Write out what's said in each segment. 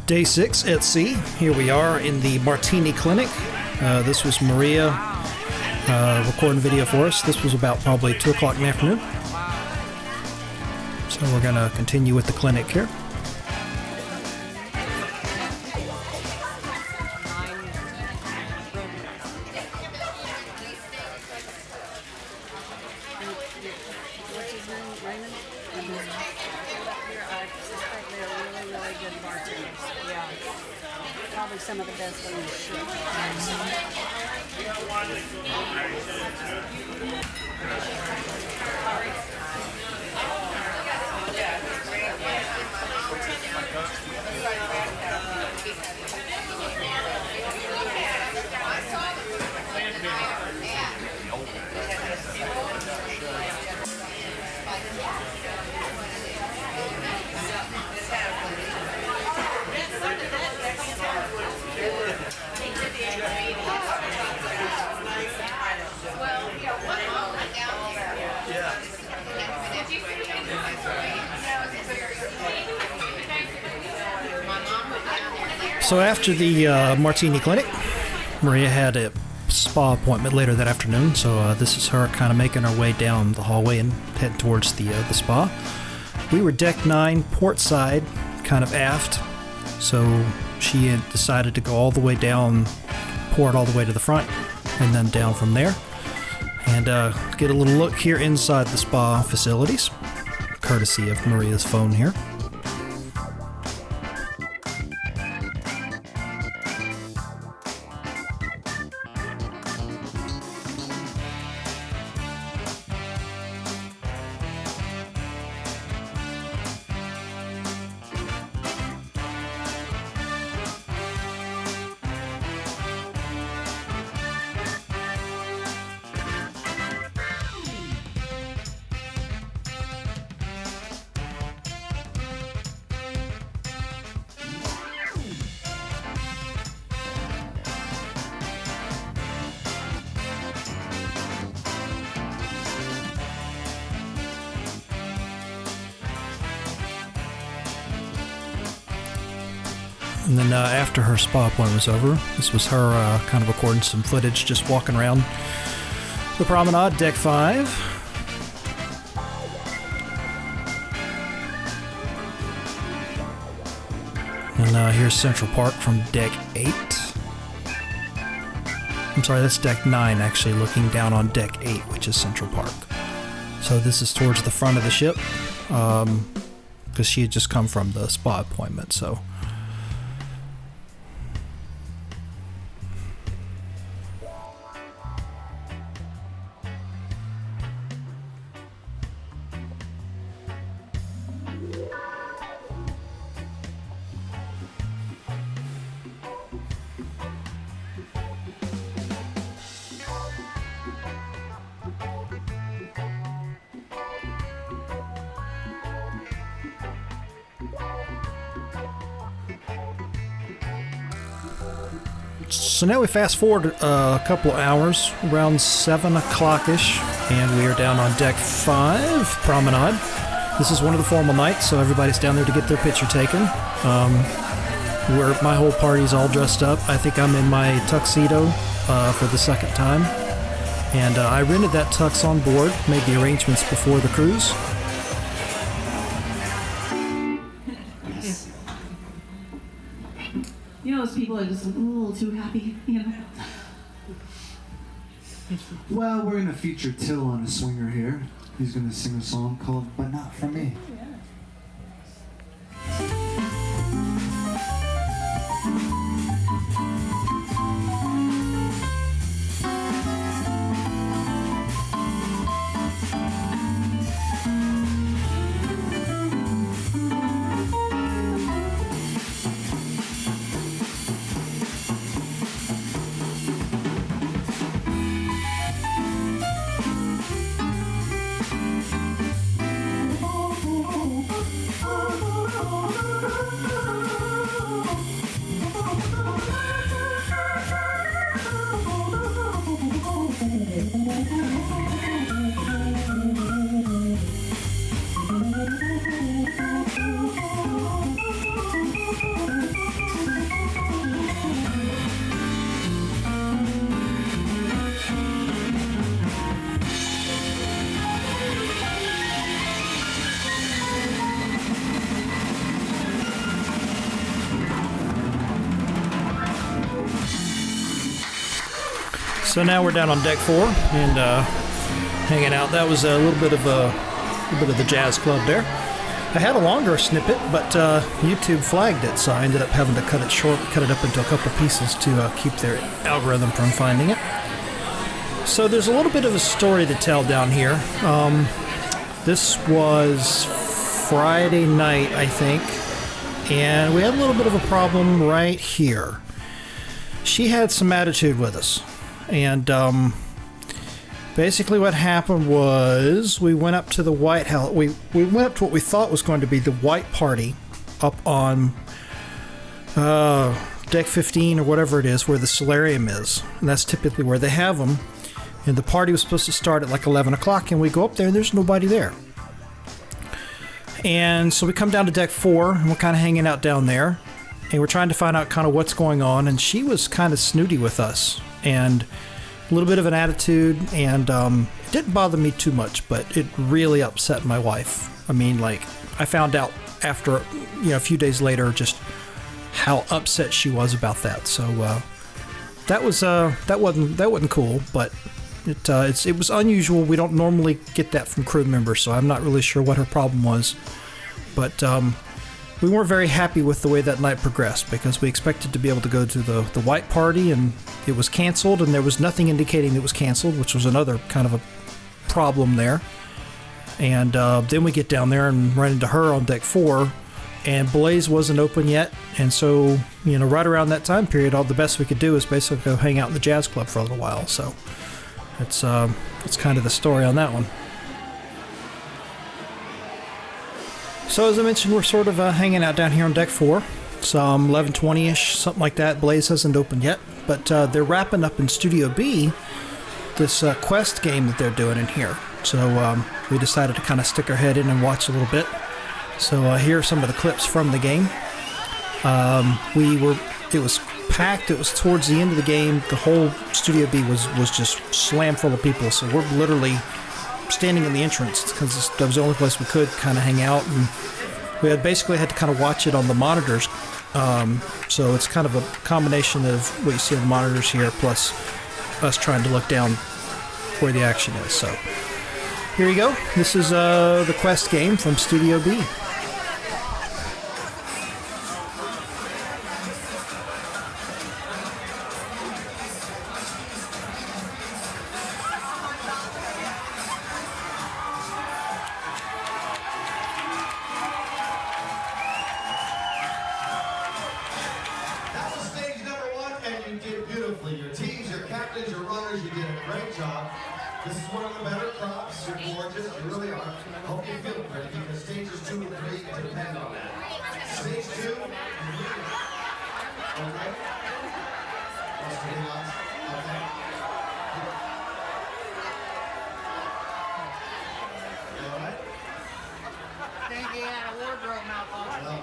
Day 6 at sea. Here we are in the Martini Clinic. This was Maria recording video for us. This was about probably 2 o'clock in the afternoon. So we're going to continue with the clinic here. Probably some of the best on the ship. So after the Martini Clinic, Maria had a spa appointment later that afternoon, so this is her kind of making her way down the hallway and heading towards the spa. We were deck 9, port side, kind of aft, so she had decided to go all the way down, port all the way to the front, and then down from there, and get a little look here inside the spa facilities, courtesy of Maria's phone here. And then after her spa appointment was over, this was her kind of recording some footage, just walking around the Promenade, deck 5. And here's Central Park from deck 8. I'm sorry, that's deck 9 actually, looking down on deck 8, which is Central Park. So this is towards the front of the ship, because she had just come from the spa appointment, so... So now we fast forward a couple of hours, around 7 o'clock-ish, and we are down on deck 5, Promenade. This is one of the formal nights, so everybody's down there to get their picture taken. My whole party's all dressed up. I think I'm in my tuxedo for the second time. And I rented that tux on board, made the arrangements before the cruise. You know, those people are just a little too happy, you know? Well, we're going to feature Till on a swinger here. He's going to sing a song called But Not For Me. So now we're down on deck 4 and hanging out. That was a little bit of the jazz club there. I had a longer snippet, but YouTube flagged it, so I ended up having to cut it short, cut it up into a couple pieces to keep their algorithm from finding it. So there's a little bit of a story to tell down here. This was Friday night, I think, and we had a little bit of a problem right here. She had some attitude with us, and basically what happened was we went up to the White House. We went up to what we thought was going to be the white party up on deck 15 or whatever it is, where the solarium is, and that's typically where they have them. And the party was supposed to start at like 11 o'clock, and we go up there and there's nobody there. And so we come down to deck 4 and we're kind of hanging out down there, and we're trying to find out kind of what's going on. And she was kind of snooty with us and a little bit of an attitude, and it didn't bother me too much, but it really upset my wife. I mean, like, I found out after, a few days later just how upset she was about that. So that wasn't cool, but it was unusual. We don't normally get that from crew members, so I'm not really sure what her problem was. But we weren't very happy with the way that night progressed, because we expected to be able to go to the white party, and it was canceled, and there was nothing indicating it was canceled, which was another kind of a problem there. And then we get down there and run into her on deck 4, and Blaze wasn't open yet. And so, right around that time period, all the best we could do is basically go hang out in the jazz club for a little while. So it's kind of the story on that one. So as I mentioned, we're sort of hanging out down here on deck 4. It's 11:20ish, something like that. Blaze hasn't opened yet, but they're wrapping up in Studio B this quest game that they're doing in here. So we decided to kind of stick our head in and watch a little bit. So here are some of the clips from the game. It was packed. It was towards the end of the game. The whole Studio B was just slammed full of people. So we're literally standing in the entrance, because that was the only place we could kind of hang out, and we basically had to kind of watch it on the monitors. So it's kind of a combination of what you see on the monitors here, plus us trying to look down where the action is. So here you go. This is the quest game from Studio B. Your teams, your captains, your runners, you did a great job. This is one of the better crops. You're gorgeous, you really are. I hope you feel pretty, because stages 2 and 3 depend on that. Stage 2, okay? Lost any lots? Okay. You all right? Think he had a wardrobe malfunction.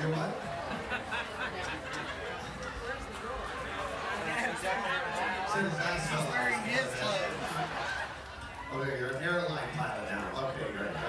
You're what? He's wearing his clothes. Okay, you're an airline pilot now. Okay, great. Okay.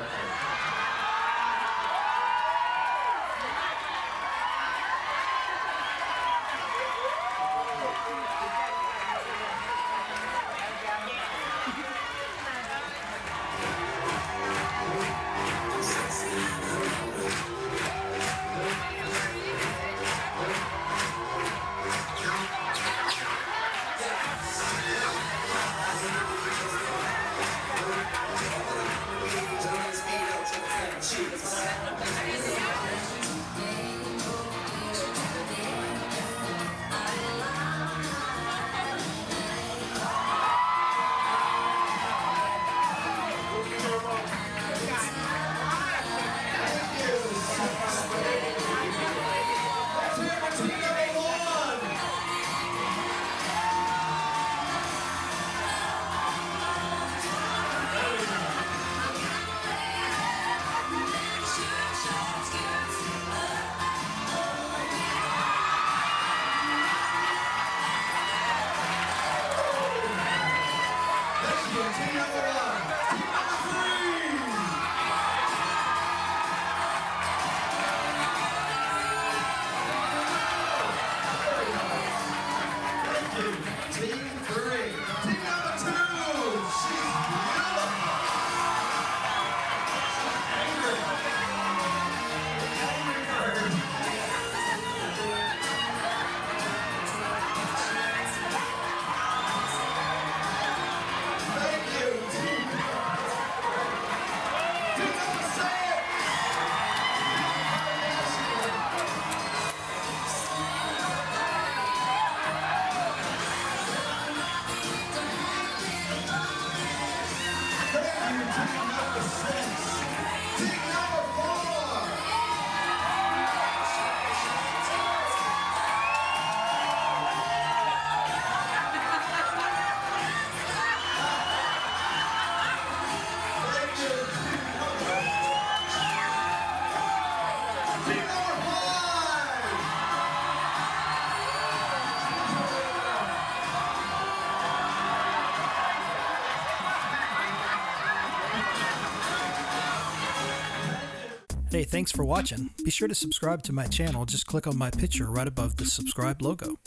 Hey, thanks for watching. Be sure to subscribe to my channel. Just click on my picture right above the subscribe logo.